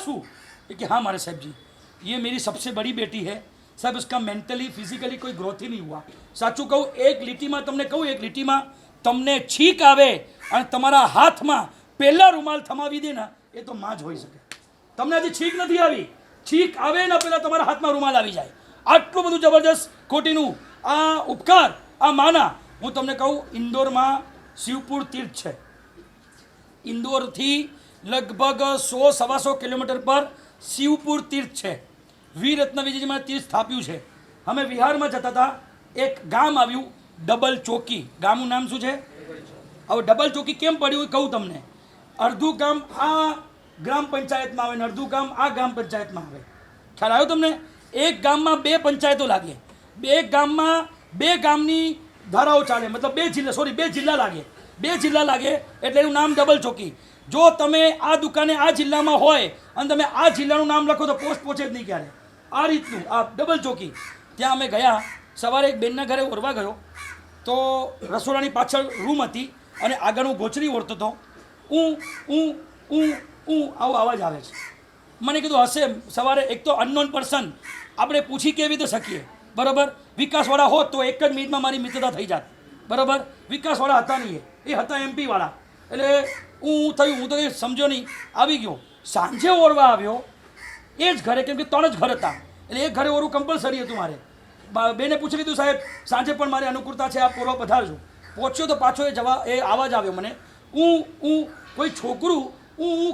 आंसू कि हाँ मारे साहब जी, ये मेरी सबसे बड़ी बेटी है साहब, उसका मेंटली फिजिकली कोई ग्रोथ ही नहीं हुआ। साचું કહું, એક લીટીમાં તમને કહું, એક લીટીમાં તમને છીક આવે અને તમારા હાથમાં પહેલા રૂમાલ થમાવી દે ને, એ તો માં જ હોઈ શકે। તમને હજી છીક નથી આવી, છીક આવે ને પહેલાં તમારા હાથમાં રૂમાલ આવી જાય। આટલું બધું જબરજસ્ત કોટીનું આ ઉપકાર આ માના। હું તમને કહું, ઇન્દોરમાં શિવપુર તીર્થ છે, ઇન્દોરથી લગભગ 100-125 કિલોમીટર પર શિવપુર તીર્થ છે। વીર રત્ન વિજયજીમાં તીર્થ સ્થાપ્યું છે। અમે વિહારમાં જતા હતા, એક ગામ આવ્યું ડબલ ચોકી, ગામનું નામ શું છે? હવે ડબલ ચોકી કેમ પડ્યું એ કહું તમને। અડધું ગામ આ ગ્રામ પંચાયતમાં આવે ને અડધું ગામ આ ગ્રામ પંચાયતમાં આવે। ખ્યાલ આવ્યો તમને? એક ગામમાં 2 પંચાયતો લાગે, એક ગામમાં 2 ગામની ધારાઓ ચાલે, મતલબ 2 જિલ્લા લાગે, 2 જિલ્લા લાગે એટલે એનું નામ ડબલ ચોકી। જો તમે આ દુકાને આ જિલ્લામાં હોય અને તમે આ જિલ્લાનું નામ લખો તો પોસ્ટ પહોંચે જ નહીં ક્યારે। આ રીતનું આ ડબલ ચોકી। ત્યાં અમે ગયા, સવારે એક બેનના ઘરે ઓરવા ગયો તો રસોડાની પાછળ રૂમ હતી અને આગળ હું ગોચરી ઓરતો હતો। આવો અવાજ આવે છે। મને કીધું હશે સવારે, એક તો અનનોન પર્સન, આપણે પૂછી કેવી રીતે શકીએ, બરાબર? વિકાસવાળા હોત તો એક જ મિનિટમાં મારી મિત્રતા થઈ જાત, બરાબર? વિકાસવાળા હતા નહીં, એ હતા MP વાળા। એટલે હું તો એ સમજો નહીં, આવી ગયો। સાંજે ઓરવા આવ્યો એ જ ઘરે, કેમ કે 3 જ ઘર હતા એટલે એક ઘરે ઓરવું કમ્પલસરી હતું મારે। બેને પૂછી લીધું, સાહેબ સાંજે પણ મારી અનુકૂળતા છે, આપ ઓરવા પધારજો। પહોંચ્યો તો પાછો એ અવાજ આવ્યો મને, કોઈ છોકરું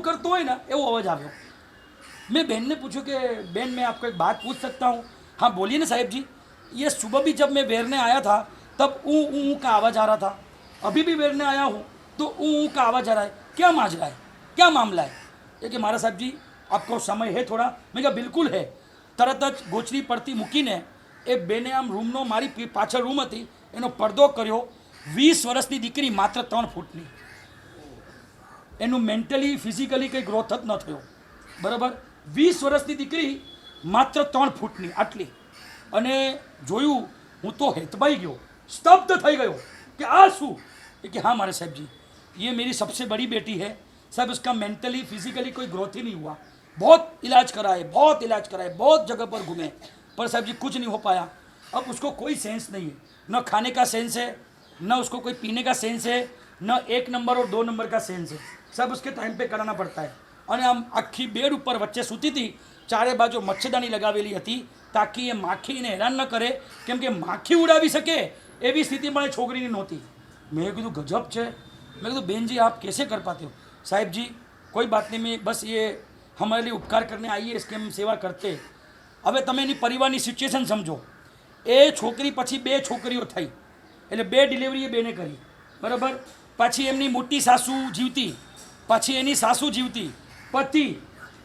કરતો હોય ને એવો અવાજ આવ્યો। मैं बहन ने पूछा कि बहन मैं आपको एक बात पूछ सकता हूँ? हाँ बोलिए ना साहब जी। ये सुबह भी जब मैं बैरने आया था तब ऊँ का आवाज़ आ रहा था, अभी भी बैरने आया हूँ तो ऊँ का आवाज़ आ रहा है, क्या माजरा है, क्या मामला है? ये कि मारा साहब जी आपको समय है थोड़ा? मैं कहा बिल्कुल है। તરત જ ગોચરી પડતી મૂકીને એ બેને આમ રૂમનો, મારી પાછળ રૂમ હતી એનો પડદો કર્યો। 20 વર્ષની દીકરી, માત્ર 3 ફૂટની, એનું મેન્ટલી ફિઝિકલી કંઈ ગ્રોથ જ ન થયો, બરાબર? 20 વર્ષની દીકરી, માત્ર 3 ફૂટની આટલી। અને જોયું, હું તો હેતબાઈ ગયો, સ્તબ્ધ થઈ ગયો કે આ શું? कि हाँ मारे साहब जी, ये मेरी सबसे बड़ी बेटी है साहब, उसका मेंटली फिजिकली कोई ग्रोथ ही नहीं हुआ। बहुत इलाज कराए, बहुत जगह पर घूमे, पर साहब जी कुछ नहीं हो पाया। अब उसको कोई सेंस नहीं है, न खाने का सेंस है, न उसको कोई पीने का सेंस है, न 1 नंबर और 2 नंबर का सेंस है। सब उसके टाइम पे कराना पड़ता है। અને આમ આખી બેડ ઉપર વચ્ચે સૂતી હતી, ચારે બાજુ મચ્છરદાની લગાવેલી હતી તાકી એ માખીને હેરાન ન કરે, કેમ કે માખી ઉડાવી શકે એવી સ્થિતિ પણ એ છોકરીની નહોતી। મેં કીધું ગજબ છે। મેં કીધું બેન जी आप कैसे कर पाते हो? साहब जी कोई बात नहीं, मैं बस ये हमारे लिए उपकार करने आई है, इसकी हम सेवा करते। હવે તમે એની પરિવારની સિચ્યુએશન સમજો। એ છોકરી પછી 2 છોકરીઓ થઈ એટલે 2 ડિલિવરી એ બેને કરી, બરાબર? પછી એમની મોટી સાસુ જીવતી, પછી એની સાસુ જીવતી, પતિ,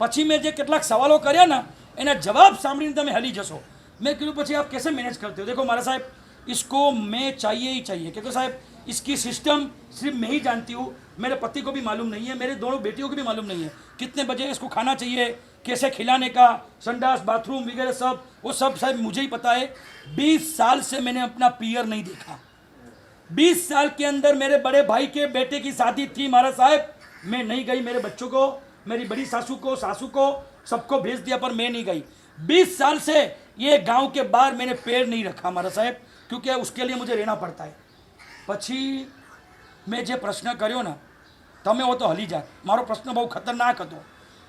પછી મેં જે કેટલાક સવાલો કર્યા ને એના જવાબ સાંભળીને તમે હલી જશો। મેં કીધું પછી आप कैसे मैनेज करते हो? देखो मारा साहब, इसको मैं चाहिए ही चाहिए, क्योंकि साहब इसकी सिस्टम सिर्फ मैं ही जानती हूँ, मेरे पति को भी मालूम नहीं है, मेरे दोनों बेटियों को भी मालूम नहीं है कितने बजे इसको खाना चाहिए, कैसे खिलाने का, संडास बाथरूम वगैरह सब, वो सब साहब मुझे ही पता है। 20 साल से मैंने अपना पियर नहीं देखा। 20 साल के अंदर मेरे बड़े भाई के बेटे की शादी थी मारा साहब, मैं नहीं गई। मेरे बच्चों को, मेरी बड़ी सासू को सबको भेज दिया, पर मैं नहीं गई। 20 साल से ये गांव के बाहर मैंने पैर नहीं रखा मारा साहब, क्योंकि उसके लिए मुझे रहना पड़ता है। પછી મેં જે પ્રશ્ન કર્યો ને, તમે હો તો હલી જાય। મારો પ્રશ્ન બહુ ખતરનાક હતો।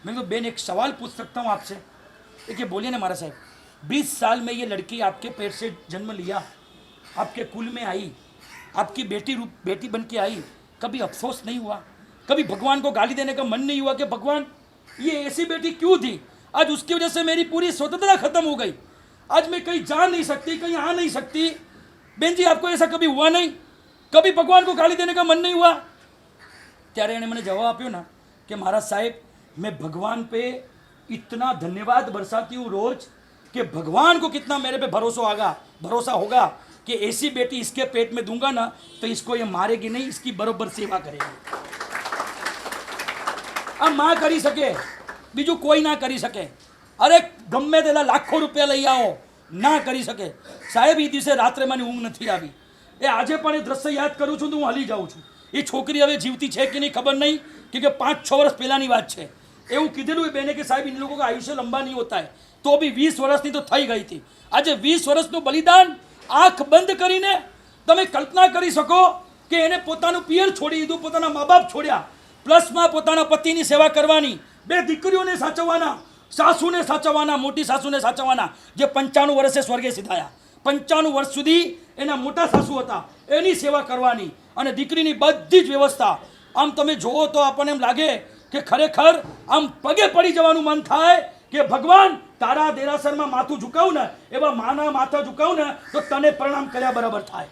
મેં કીધું બેન एक सवाल पूछ सकता हूँ आपसे? कि बोलिए ना मारा साहब, 20 साल में ये लड़की आपके पेट से जन्म लिया, आपके कुल में आई, आपकी बेटी बन के आई, कभी अफसोस नहीं हुआ? कभी भगवान को गाली देने का मन नहीं हुआ कि भगवान ये ऐसी बेटी क्यों थी? आज उसकी वजह से मेरी पूरी स्वतंत्रता खत्म हो गई, आज मैं कहीं जा नहीं सकती, कहीं आ नहीं सकती। बेन जी आपको ऐसा कभी हुआ नहीं? कभी भगवान को गाली देने का मन नहीं हुआ? ત્યારે એણે મને જવાબ આપ્યો ના કે મારા સાહેબ, मैं भगवान पे इतना धन्यवाद बरसाती हूँ रोज कि भगवान को कितना मेरे पे भरोसा होगा कि ऐसी बेटी इसके पेट में दूंगा ना तो इसको ये मारेगी नहीं, इसकी बरोबर सेवा करेगी। आ माँ करी सके, बीजू कोई ना करी सके। अरे गमे तेला लाखों रुपया लई आओ, ना करी सके साहेब। એ દિવસે રાત્રે મને ઊંઘ નથી આવી। એ આજે પણ એ દ્રશ્ય યાદ કરું છું તો હું હલી જાઉં છું। એ છોકરી હવે જીવતી છે કે નહીં ખબર નહીં, કેમ કે 5-6 વર્ષ પહેલાંની વાત છે। એવું કીધેલું એ બેને કે સાહેબ इन लोगों का आयुष्य लंबा नहीं होता है तो भी 20 વર્ષની તો થઈ ગઈ હતી આજે 20 વર્ષનું બલિદાન આંખ બંધ કરીને તમે કલ્પના કરી શકો કે એને પોતાનું પિયર છોડી દીધું પોતાના મા બાપ છોડ્યા પ્લસમાં પોતાના પતિની સેવા કરવાની 2 દીકરીઓને સાચવવાના સાસુને સાચવવાના મોટી સાસુને સાચવવાના જે 95 વર્ષે સ્વર્ગે સિધાયા 95 વર્ષ સુધી એના મોટા સાસુ હતા એની સેવા કરવાની અને દીકરીની બધી જ વ્યવસ્થા આમ તમે જુઓ તો આપણને એમ લાગે કે ખરેખર આમ પગે પડી જવાનું મન થાય કે ભગવાન તારા દેરાસરમાં માથું ઝુકાવું ને એવા માના માથા ઝુકાવું ને તો તને પ્રણામ કર્યા બરાબર થાય.